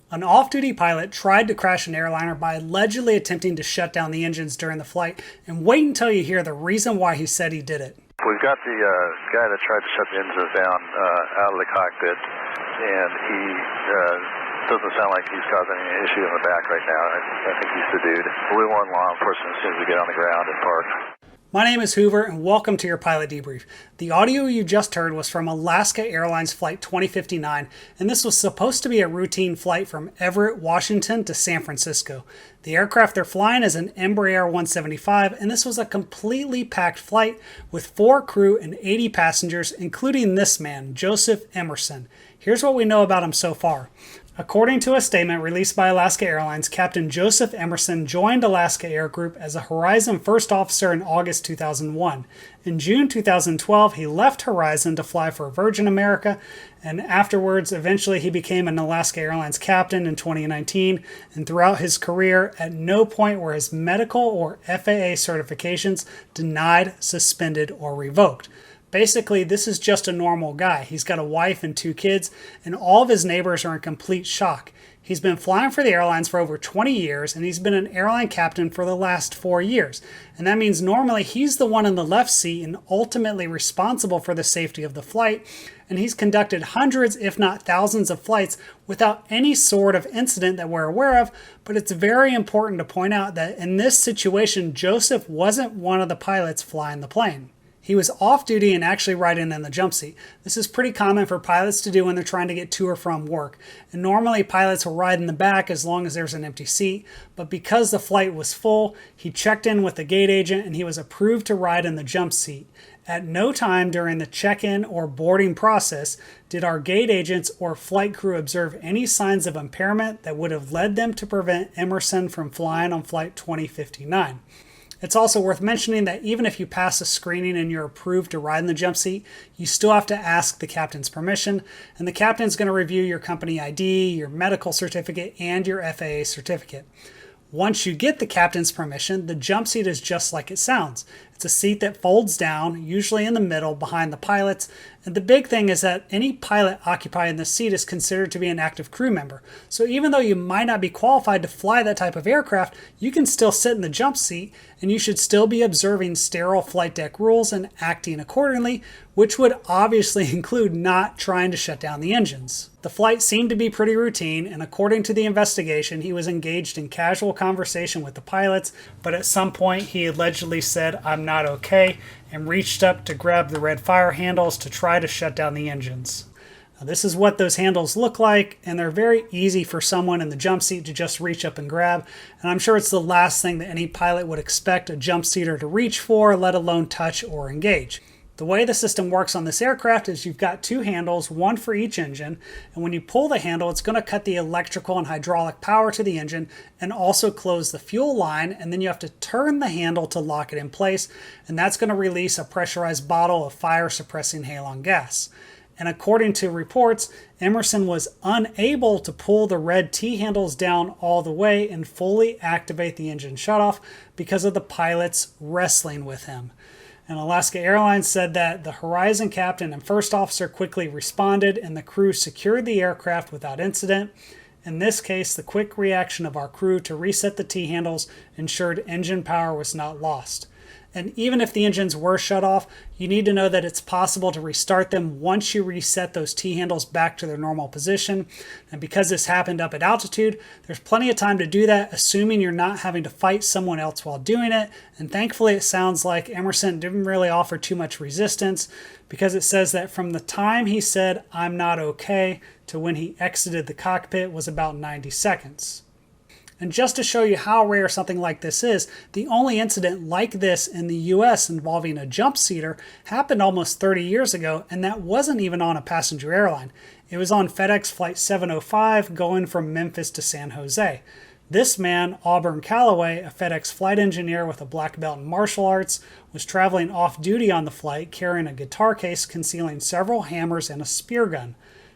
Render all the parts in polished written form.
An off-duty pilot tried to crash an airliner by allegedly attempting to shut down the engines during the flight, and wait until you hear the reason why he said he did it. We've got the guy that tried to shut the engines down out of the cockpit, and he doesn't sound like he's causing any issue in the back right now. I think he's the dude. We warn law enforcement as soon as we get on the ground and park. My name is Hoover, and welcome to your pilot debrief. The audio you just heard was from Alaska Airlines Flight 2059, and this was supposed to be a routine flight from Everett, Washington to San Francisco. The aircraft they're flying is an Embraer 175, and this was a completely packed flight with 4 crew and 80 passengers, including this man, Joseph Emerson. Here's what we know about him so far. According to a statement released by Alaska Airlines, Captain Joseph Emerson joined Alaska Air Group as a Horizon First Officer in August 2001. In June 2012, he left Horizon to fly for Virgin America, and afterwards, eventually he became an Alaska Airlines captain in 2019, and throughout his career, at no point were his medical or FAA certifications denied, suspended, or revoked. Basically, this is just a normal guy. He's got a wife and 2 kids, and all of his neighbors are in complete shock. He's been flying for the airlines for over 20 years, and he's been an airline captain for the last 4 years. And that means normally he's the one in the left seat and ultimately responsible for the safety of the flight. And he's conducted hundreds, if not thousands, of flights without any sort of incident that we're aware of. But it's very important to point out that in this situation, Joseph wasn't one of the pilots flying the plane. He was off-duty and actually riding in the jump seat. This is pretty common for pilots to do when they're trying to get to or from work. And normally pilots will ride in the back as long as there's an empty seat. But because the flight was full, he checked in with the gate agent and he was approved to ride in the jump seat. At no time during the check-in or boarding process did our gate agents or flight crew observe any signs of impairment that would have led them to prevent Emerson from flying on Flight 2059. It's also worth mentioning that even if you pass a screening and you're approved to ride in the jump seat, you still have to ask the captain's permission, and the captain's going to review your company ID, your medical certificate, and your FAA certificate. Once you get the captain's permission, the jump seat is just like it sounds. It's a seat that folds down, usually in the middle behind the pilots, and the big thing is that any pilot occupying the seat is considered to be an active crew member. So even though you might not be qualified to fly that type of aircraft, you can still sit in the jump seat, and you should still be observing sterile flight deck rules and acting accordingly, which would obviously include not trying to shut down the engines. The flight seemed to be pretty routine, and according to the investigation, he was engaged in casual conversation with the pilots, but at some point he allegedly said, "I'm not okay," and reached up to grab the red fire handles to try to shut down the engines. Now, this is what those handles look like, and they're very easy for someone in the jump seat to just reach up and grab, and I'm sure it's the last thing that any pilot would expect a jump seater to reach for, let alone touch or engage. The way the system works on this aircraft is you've got 2 handles, one for each engine, and when you pull the handle, it's going to cut the electrical and hydraulic power to the engine and also close the fuel line, and then you have to turn the handle to lock it in place, and that's going to release a pressurized bottle of fire-suppressing halon gas. And according to reports, Emerson was unable to pull the red T-handles down all the way and fully activate the engine shutoff because of the pilots wrestling with him. And Alaska Airlines said that the Horizon captain and first officer quickly responded and the crew secured the aircraft without incident. In this case, the quick reaction of our crew to reset the T-handles ensured engine power was not lost. And even if the engines were shut off, you need to know that it's possible to restart them once you reset those T-handles back to their normal position. And because this happened up at altitude, there's plenty of time to do that, assuming you're not having to fight someone else while doing it. And thankfully, it sounds like Emerson didn't really offer too much resistance, because it says that from the time he said, "I'm not okay," to when he exited the cockpit was about 90 seconds. And just to show you how rare something like this is, the only incident like this in the US involving a jump seater happened almost 30 years ago, and that wasn't even on a passenger airline. It was on FedEx Flight 705 going from Memphis to San Jose. This man, Auburn Calloway, a FedEx flight engineer with a black belt in martial arts, was traveling off-duty on the flight carrying a guitar case concealing several hammers and a spear gun.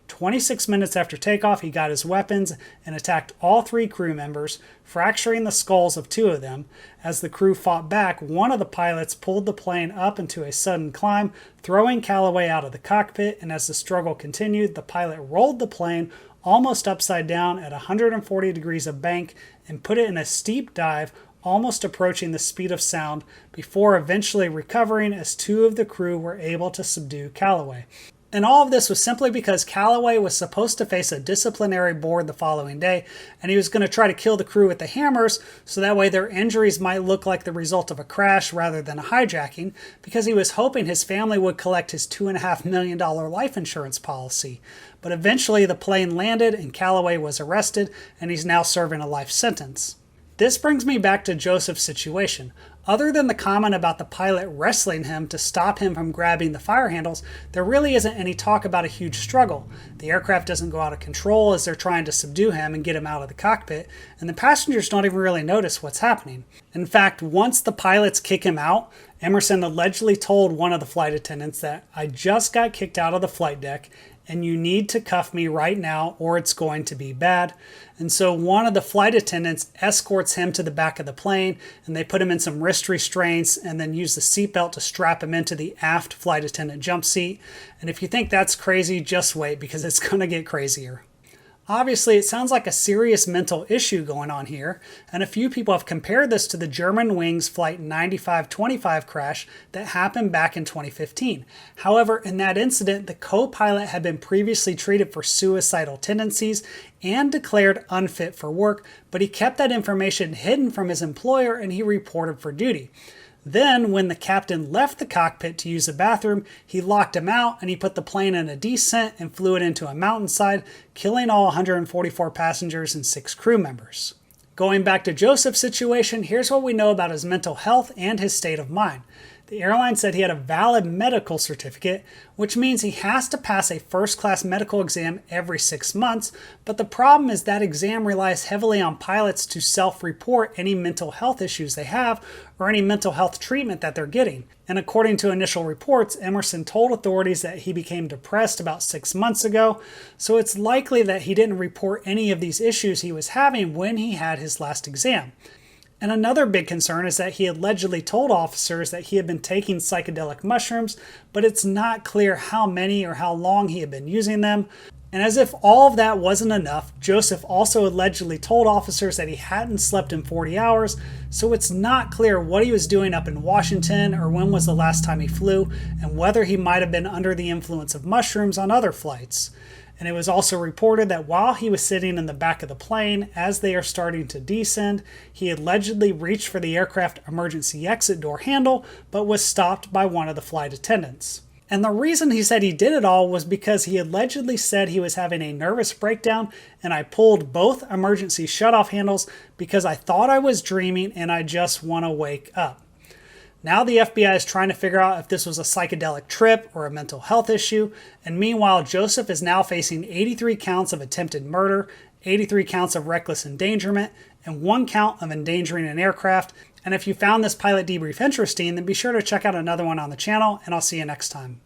26 minutes after takeoff, he got his weapons and attacked all 3 crew members, fracturing the skulls of 2 of them. As the crew fought back, one of the pilots pulled the plane up into a sudden climb, throwing Calloway out of the cockpit, and as the struggle continued, the pilot rolled the plane almost upside down at 140 degrees of bank and put it in a steep dive, almost approaching the speed of sound, before eventually recovering as two of the crew were able to subdue Callaway. And all of this was simply because Callaway was supposed to face a disciplinary board the following day, and he was going to try to kill the crew with the hammers so that way their injuries might look like the result of a crash rather than a hijacking, because he was hoping his family would collect his $2.5 million life insurance policy. But eventually the plane landed and Callaway was arrested, and he's now serving a life sentence. This brings me back to Joseph's situation. Other than the comment about the pilot wrestling him to stop him from grabbing the fire handles, there really isn't any talk about a huge struggle. The aircraft doesn't go out of control as they're trying to subdue him and get him out of the cockpit, and the passengers don't even really notice what's happening. In fact, once the pilots kick him out, Emerson allegedly told one of the flight attendants that, "I just got kicked out of the flight deck, and you need to cuff me right now or it's going to be bad." And so one of the flight attendants escorts him to the back of the plane, and they put him in some wrist restraints and then use the seatbelt to strap him into the aft flight attendant jump seat. And if you think that's crazy, just wait, because it's going to get crazier. Obviously, it sounds like a serious mental issue going on here, and a few people have compared this to the Germanwings Flight 9525 crash that happened back in 2015. However, in that incident, the co-pilot had been previously treated for suicidal tendencies and declared unfit for work, but he kept that information hidden from his employer and he reported for duty. Then, when the captain left the cockpit to use the bathroom, he locked him out and he put the plane in a descent and flew it into a mountainside, killing all 144 passengers and 6 crew members. Going back to Joseph's situation, here's what we know about his mental health and his state of mind. The airline said he had a valid medical certificate, which means he has to pass a first-class medical exam every 6 months, but the problem is that exam relies heavily on pilots to self-report any mental health issues they have or any mental health treatment that they're getting. And according to initial reports, Emerson told authorities that he became depressed about 6 months ago, so it's likely that he didn't report any of these issues he was having when he had his last exam. And another big concern is that he allegedly told officers that he had been taking psychedelic mushrooms, but it's not clear how many or how long he had been using them. And as if all of that wasn't enough, Joseph also allegedly told officers that he hadn't slept in 40 hours, so it's not clear what he was doing up in Washington or when was the last time he flew, and whether he might have been under the influence of mushrooms on other flights. And it was also reported that while he was sitting in the back of the plane as they are starting to descend, he allegedly reached for the aircraft emergency exit door handle, but was stopped by one of the flight attendants. And the reason he said he did it all was because he allegedly said he was having a nervous breakdown, and I pulled both emergency shutoff handles because I thought I was dreaming and I just want to wake up. Now the FBI is trying to figure out if this was a psychedelic trip or a mental health issue, and meanwhile Joseph is now facing 83 counts of attempted murder, 83 counts of reckless endangerment, and 1 count of endangering an aircraft. And if you found this pilot debrief interesting, then be sure to check out another one on the channel, and I'll see you next time.